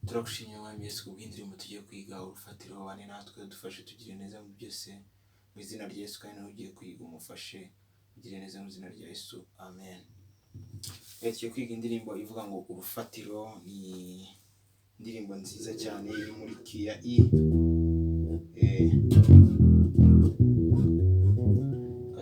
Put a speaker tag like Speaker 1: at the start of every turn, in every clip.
Speaker 1: turagushimye mwami Yesu kubw'indirimbo tugiye kwiga urufatiro wane natwe dufashe tugire neza mu byose mu izina rya Yesu, kandi nawe ugiye kwiga umufashe ugire neza mu izina rya Yesu, amen. Tugiye kwiga indirimbo ivuga ngo urufatiro. Ni indirimbo nziza cyane iri muri key ya E.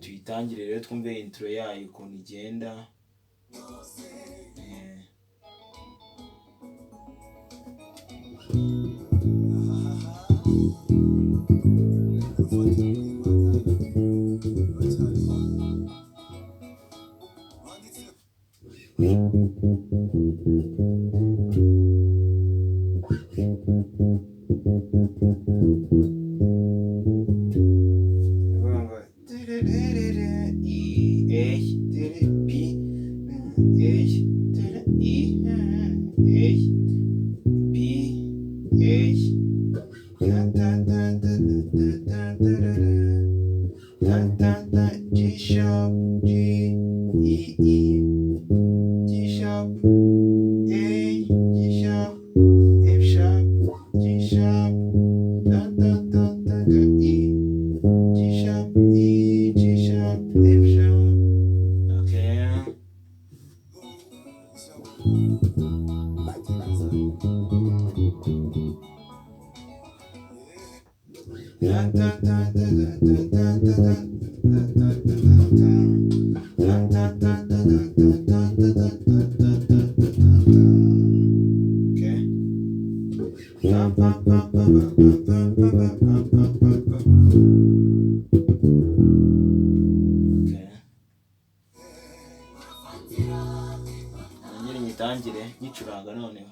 Speaker 1: Tuyitangire rero twumve intro yayo ukuntu igenda. G sharp, G, E, E, G sharp, A, G sharp, F sharp, G sharp, da da da da da, E, G sharp, E, G sharp, F sharp. Okay. Da da da da da da da da. Nyiri nyitangire nyicuranga noneho.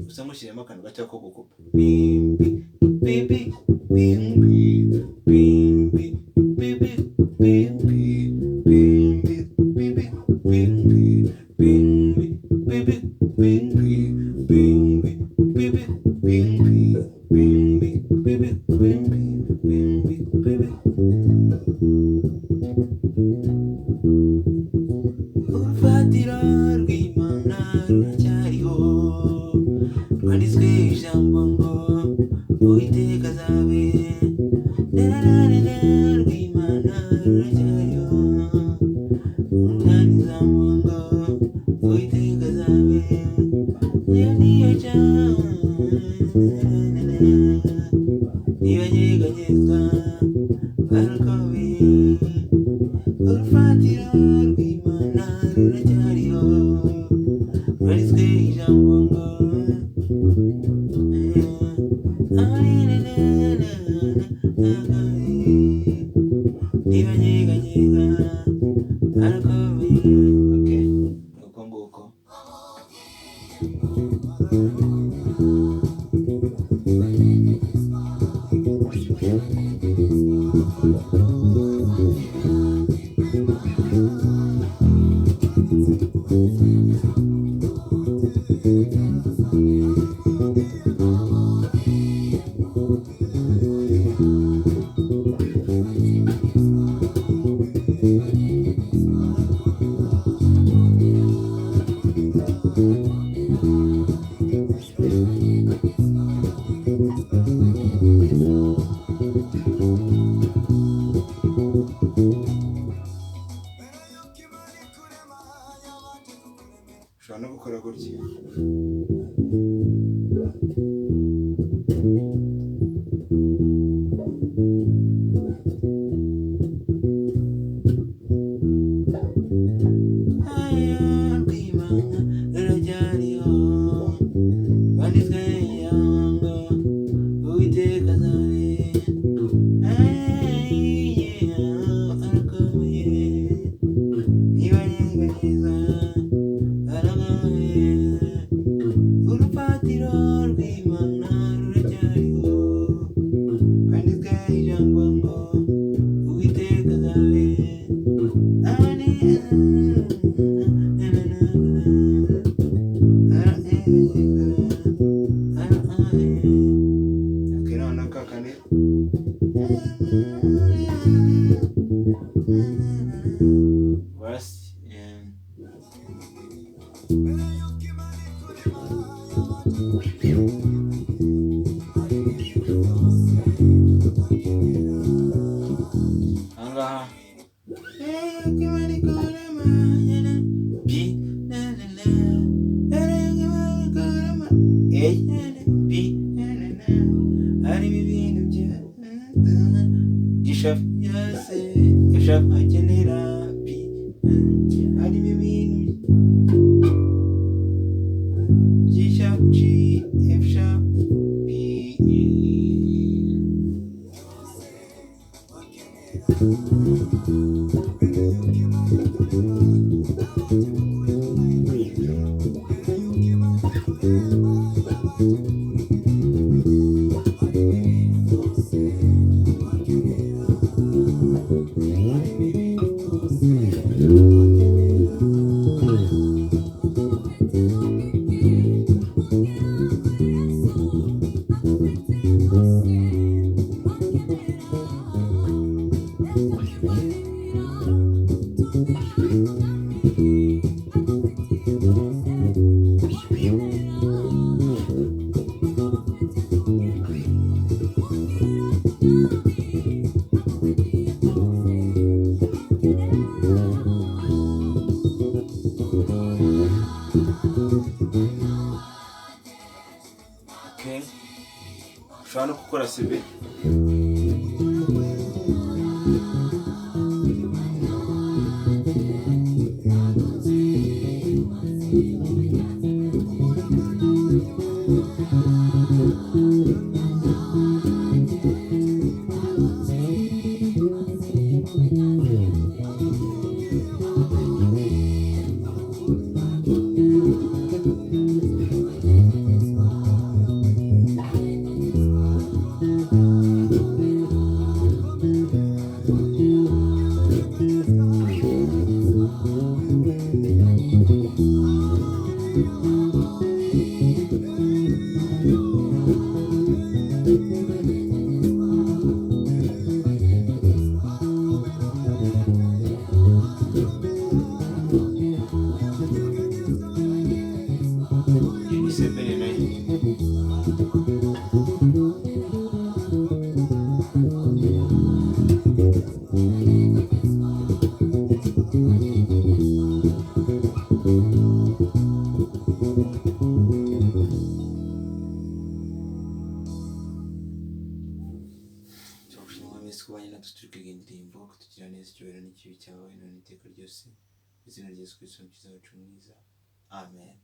Speaker 1: Usamushyiremo akantu gato ko gukupa. Urufatiro rw'Imana ruracyariho, rwanditswe ijambo ngo Uwiteka azabe. Rw'Imana ruracyariho, rwanditswe ijambo ngo Uwiteka azabe. Iyo niyo cyane ntibanyeganyezwa barukobe. Urufatiro rw'Imana ruracyariho, rwanditswe ijambo ngo ntibanyeganyezwa urufatiro rw'Imana ruracyariho, handitswe ijambo ngo Uwiteka azabe ari akirana kakane verse ahangaha harimo ibintu by'ishafu akenera harimo ibintu by'ishafu G F sharp B okay, ushobora no gukora sebe kubanye natwe turi kwiga indirimbo kutugira neza icyubahiro n'ikibi cyawe none iteka ryose izina rya Yesu Kristo umukiza wacu mwiza amen.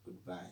Speaker 1: Goodbye.